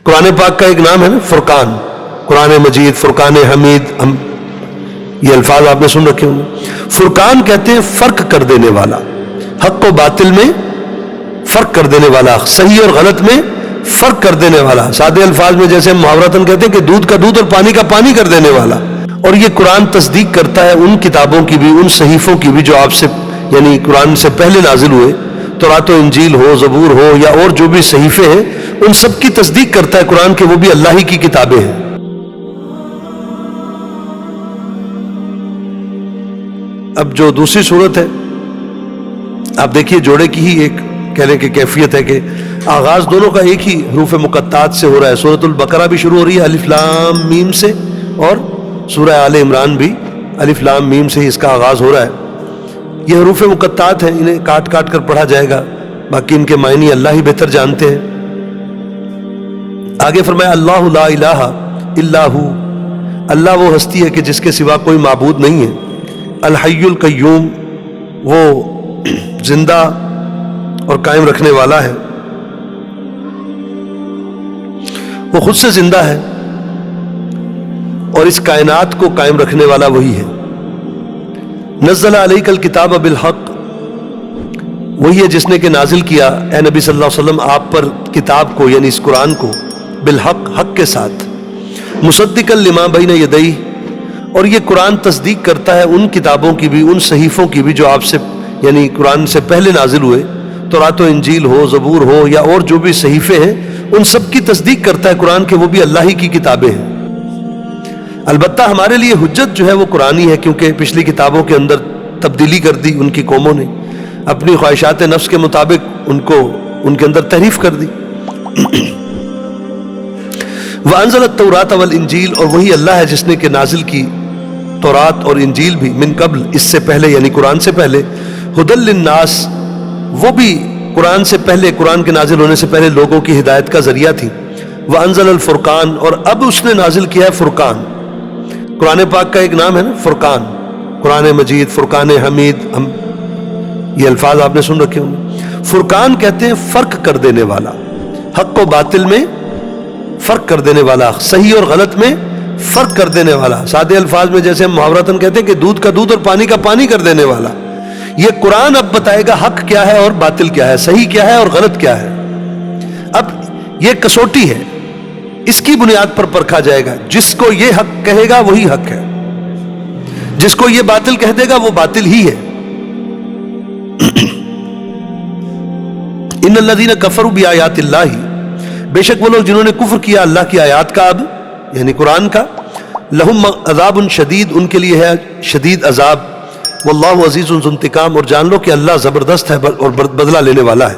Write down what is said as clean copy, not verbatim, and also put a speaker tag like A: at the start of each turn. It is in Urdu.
A: قرآن پاک کا ایک نام ہے نا فرقان، قرآن مجید، فرقان حمید، یہ الفاظ آپ نے سن رکھے ہوں گے۔ فرقان کہتے ہیں فرق کر دینے والا، حق و باطل میں فرق کر دینے والا، صحیح اور غلط میں فرق کر دینے والا۔ سادے الفاظ میں جیسے ہم محاورتاً کہتے ہیں کہ دودھ کا دودھ اور پانی کا پانی کر دینے والا۔ اور یہ قرآن تصدیق کرتا ہے ان کتابوں کی بھی، ان صحیفوں کی بھی جو آپ سے یعنی قرآن سے پہلے نازل ہوئے، تورات و انجیل ہو، زبور ہو، یا اور جو بھی صحیفے ہیں، ان سب کی تصدیق کرتا ہے قرآن کہ وہ بھی اللہ ہی کی کتابیں ہیں۔ اب جو دوسری صورت ہے، آپ دیکھیے جوڑے کی ہی ایک کہنے کی کیفیت ہے کہ آغاز دونوں کا ایک ہی حروف مقطعات سے ہو رہا ہے۔ سورۃ البقرہ بھی شروع ہو رہی ہے الف لام میم سے، اور سورہ آل عمران بھی الف لام میم سے ہی اس کا آغاز ہو رہا ہے۔ یہ حروف مقطعات ہیں، انہیں کاٹ کاٹ کر پڑھا جائے گا، باقی ان کے معنی اللہ ہی بہتر جانتے ہیں۔ آگے فرمایا اللہ لا الہ الا ہو، اللہ وہ ہستی ہے کہ جس کے سوا کوئی معبود نہیں ہے۔ الحی القیوم، وہ زندہ اور قائم رکھنے والا ہے، وہ خود سے زندہ ہے اور اس کائنات کو قائم رکھنے والا وہی ہے۔ نزل علیک الکتاب بالحق، وہی ہے جس نے کہ نازل کیا اے نبی صلی اللہ علیہ وسلم آپ پر کتاب کو، یعنی اس قرآن کو، بالحق، حق کے ساتھ، مصدقا لما بین یدیہ، اور یہ قرآن تصدیق کرتا ہے ان کتابوں کی بھی، ان صحیفوں کی بھی جو آپ سے یعنی قرآن سے پہلے نازل ہوئے، تورات و انجیل ہو، زبور ہو، یا اور جو بھی صحیفے ہیں، ان سب کی تصدیق کرتا ہے قرآن کہ وہ بھی اللہ ہی کی کتابیں ہیں۔ البتہ ہمارے لیے حجت جو ہے وہ قرآنی ہے، کیونکہ پچھلی کتابوں کے اندر تبدیلی کر دی ان کی قوموں نے، اپنی خواہشات نفس کے مطابق ان کے اندر تحریف کر دی۔ وَأَنزَلَ التَّوْرَاةَ وَالْإِنجِيلَ، اور وہی اللہ ہے جس نے کہ نازل کی تورات اور انجیل بھی، من قبل، اس سے پہلے یعنی قرآن سے پہلے، ہدی للناس، وہ بھی قرآن سے پہلے، قرآن کے نازل ہونے سے پہلے لوگوں کی ہدایت کا ذریعہ تھی۔ وَأَنزَلَ الْفُرْقَانَ، اور اب اس نے نازل کیا ہے فرقان۔ قرآن پاک کا ایک نام ہے نا فرقان، قرآن مجید، فرقان حمید، یہ الفاظ آپ نے سن رکھے ہوں گے۔ فرقان کہتے ہیں فرق کر دینے والا، حق و باطل میں فرق کر دینے والا، صحیح اور غلط میں فرق کر دینے والا۔ سادے الفاظ میں جیسے ہم محاورتاً کہتے ہیں کہ دودھ کا دودھ اور پانی کا پانی کر دینے والا۔ یہ قرآن اب بتائے گا حق کیا ہے اور باطل کیا ہے، صحیح کیا ہے اور غلط کیا ہے۔ اب یہ کسوٹی ہے، اس کی بنیاد پر پرکھا جائے گا۔ جس کو یہ حق کہے گا وہی حق ہے، جس کو یہ باطل کہہ دے گا وہ باطل ہی ہے۔ ان الذین کفروا بآیات اللہ، بے شک وہ لوگ جنہوں نے کفر کیا اللہ کی آیات کا، اب یعنی قرآن کا، لہم عذاب شدید، ان کے لیے ہے شدید عذاب، واللہ عزیز ذو انتقام، اور جان لو کہ اللہ زبردست ہے اور بدلہ لینے والا ہے۔